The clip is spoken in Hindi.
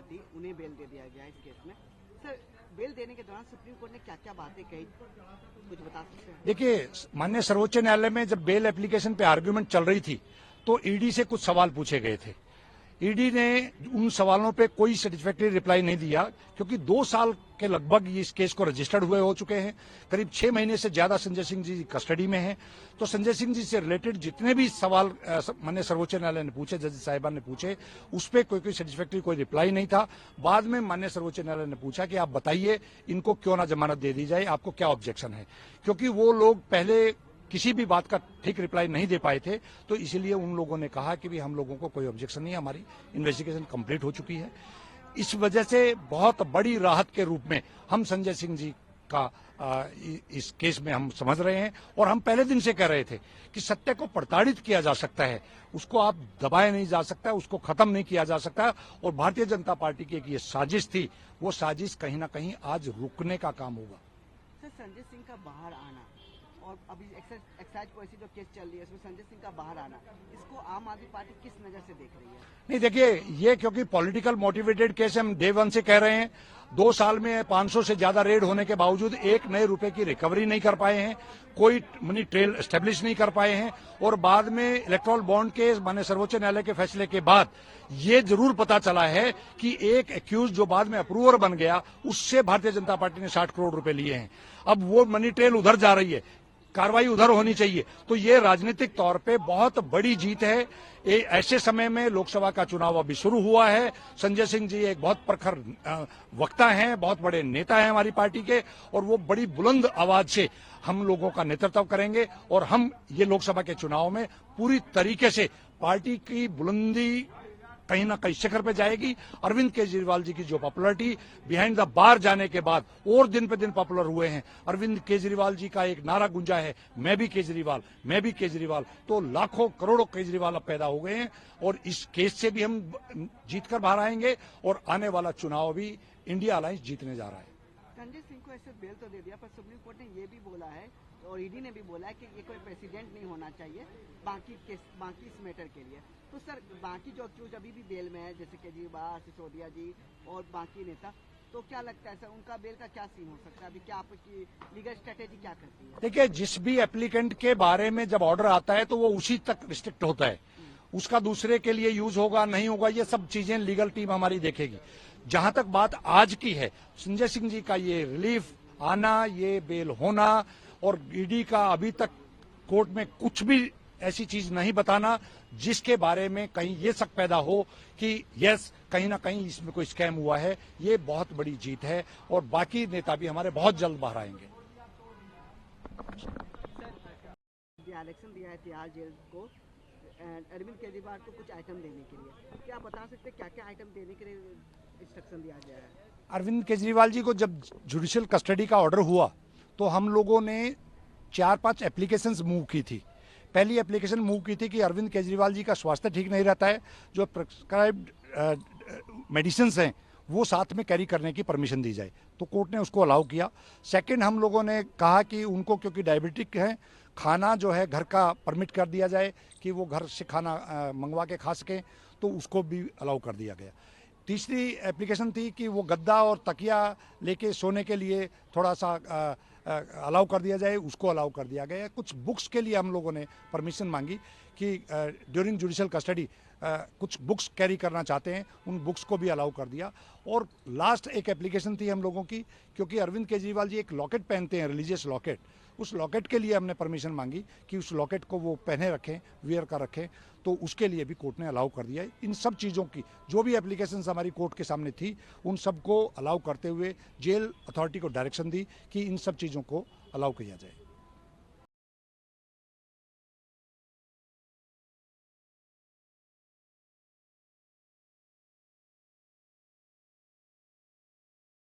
थी, उन्हें बेल दे दिया गया इस केस में। सर, बेल देने के दौरान सुप्रीम कोर्ट ने क्या क्या बातें कही, कुछ बता सकते हैं? देखिए, माननीय सर्वोच्च न्यायालय में जब बेल एप्लीकेशन पे आर्ग्यूमेंट चल रही थी तो ईडी से कुछ सवाल पूछे गए थे। ईडी ने उन सवालों पे कोई सेटिस्फैक्टरी रिप्लाई नहीं दिया, क्योंकि 2 साल के लगभग इस केस को रजिस्टर्ड हुए हो चुके हैं। करीब 6 महीने से ज्यादा संजय सिंह जी कस्टडी में हैं। तो संजय सिंह जी से रिलेटेड जितने भी सवाल माननीय सर्वोच्च न्यायालय ने पूछे, जज साहिबान ने पूछे, उस पर कोई सेटिस्फैक्टरी कोई रिप्लाई नहीं था। बाद में माननीय सर्वोच्च न्यायालय ने पूछा कि आप बताइए इनको क्यों ना जमानत दे दी जाए, आपको क्या ऑब्जेक्शन है, क्योंकि वो लोग पहले किसी भी बात का ठीक रिप्लाई नहीं दे पाए थे। तो इसलिए उन लोगों ने कहा कि भी हम लोगों को कोई ऑब्जेक्शन नहीं है, हमारी इन्वेस्टिगेशन कंप्लीट हो चुकी है। इस वजह से बहुत बड़ी राहत के रूप में हम संजय सिंह जी का इस केस में हम समझ रहे हैं। और हम पहले दिन से कह रहे थे कि सत्य को प्रताड़ित किया जा सकता है, उसको आप दबाया नहीं जा सकता, उसको खत्म नहीं किया जा सकता। और भारतीय जनता पार्टी की एक ये साजिश थी, वो साजिश कहीं ना कहीं आज रुकने का काम होगा। सर, संजय सिंह का बाहर आना और अभी एक्साइज पॉलिसी जो केस चल रही है उसमें संजय सिंह का बाहर आना, इसको आम आदमी पार्टी किस नजर से देख रही है? नहीं, देखिए, ये क्योंकि पॉलिटिकल मोटिवेटेड केस हम डे वन से कह रहे हैं। 2 साल में 500 से ज्यादा रेड होने के बावजूद एक नए रुपए की रिकवरी नहीं कर पाए हैं, कोई मनी ट्रेल एस्टेब्लिश नहीं कर पाए हैं। और बाद में इलेक्ट्रल बॉन्ड के माननीय सर्वोच्च न्यायालय के फैसले के बाद ये जरूर पता चला है कि एक एक्यूज जो बाद में अप्रूवर बन गया, उससे भारतीय जनता पार्टी ने 60 करोड़ रुपए लिए हैं। अब वो मनी ट्रेल उधर जा रही है, कार्रवाई उधर होनी चाहिए। तो ये राजनीतिक तौर पे बहुत बड़ी जीत है। ऐसे समय में लोकसभा का चुनाव अभी शुरू हुआ है। संजय सिंह जी एक बहुत प्रखर वक्ता हैं, बहुत बड़े नेता हैं हमारी पार्टी के, और वो बड़ी बुलंद आवाज से हम लोगों का नेतृत्व करेंगे। और हम ये लोकसभा के चुनाव में पूरी तरीके से पार्टी की बुलंदी कहीं ना कहीं शिखर पे जाएगी। अरविंद केजरीवाल जी की जो पॉपुलरिटी बिहाइंड द बार जाने के बाद और दिन पे दिन पॉपुलर हुए हैं। अरविंद केजरीवाल जी का एक नारा गूंजा है, मैं भी केजरीवाल, मैं भी केजरीवाल। तो लाखों करोड़ों केजरीवाल अब पैदा हो गए हैं। और इस केस से भी हम जीतकर बाहर आएंगे और आने वाला चुनाव भी इंडिया अलायंस जीतने जा रहा है। संजय सिंह को ऐसे बेल तो दे दिया, पर सुप्रीम कोर्ट ने ये भी बोला है और ईडी ने भी बोला है कि ये कोई प्रेसिडेंट नहीं होना चाहिए बाकी इस मैटर के लिए। तो सर, बाकी जो अक्यूज अभी भी बेल में है, जैसे केजरीवाल, सिसोदिया जी और बाकी नेता, तो क्या लगता है सर उनका बेल का क्या सीन हो सकता है? अभी क्या आपकी लीगल स्ट्रेटेजी क्या करती है? देखिए, जिस भी एप्लीकेंट के बारे में जब ऑर्डर आता है तो वो उसी तक रिस्ट्रिक्ट होता है। उसका दूसरे के लिए यूज होगा नहीं होगा, ये सब चीजें लीगल टीम हमारी देखेगी। जहां तक बात आज की है, संजय सिंह जी का ये रिलीफ आना, ये बेल होना, और ईडी का अभी तक कोर्ट में कुछ भी ऐसी चीज नहीं बताना जिसके बारे में कहीं ये शक पैदा हो कि यस, कहीं ना कहीं इसमें कोई स्कैम हुआ है, ये बहुत बड़ी जीत है। और बाकी नेता भी हमारे बहुत जल्द बाहर आएंगे। इलेक्शन दिया है तिहाड़ जेल को अरविंद केजरीवाल को कुछ आइटम देने के लिए, क्या बता सकते क्या क्या आइटम देने के लिए इंस्ट्रक्शन दिया गया है? अरविंद केजरीवाल जी को जब जुडिशियल कस्टडी का ऑर्डर हुआ तो हम लोगों ने 4-5 एप्लीकेशंस मूव की थी। पहली एप्लीकेशन मूव की थी कि अरविंद केजरीवाल जी का स्वास्थ्य ठीक नहीं रहता है, जो प्रिस्क्राइब्ड मेडिसिन हैं वो साथ में कैरी करने की परमिशन दी जाए, तो कोर्ट ने उसको अलाउ किया। सेकंड, हम लोगों ने कहा कि उनको क्योंकि डायबिटिक है, खाना जो है घर का परमिट कर दिया जाए कि वो घर से खाना मंगवा के खा सकें, तो उसको भी अलाउ कर दिया गया। तीसरी एप्लीकेशन थी कि वो गद्दा और तकिया लेके सोने के लिए थोड़ा सा अलाउ कर दिया जाए, उसको अलाउ कर दिया गया। कुछ बुक्स के लिए हम लोगों ने परमिशन मांगी कि ड्यूरिंग जुडिशियल कस्टडी कुछ बुक्स कैरी करना चाहते हैं, उन बुक्स को भी अलाउ कर दिया। और लास्ट एक एप्लीकेशन थी हम लोगों की, क्योंकि अरविंद केजरीवाल जी एक लॉकेट पहनते हैं, रिलीजियस लॉकेट, उस लॉकेट के लिए हमने परमिशन मांगी कि उस लॉकेट को वो पहने रखें, वियर कर रखें, तो उसके लिए भी कोर्ट ने अलाउ कर दिया है। इन सब चीज़ों की जो भी एप्लीकेशंस हमारी कोर्ट के सामने थी, उन सबको अलाउ करते हुए जेल अथॉरिटी को डायरेक्शन दी कि इन सब चीज़ों को अलाउ किया जाए।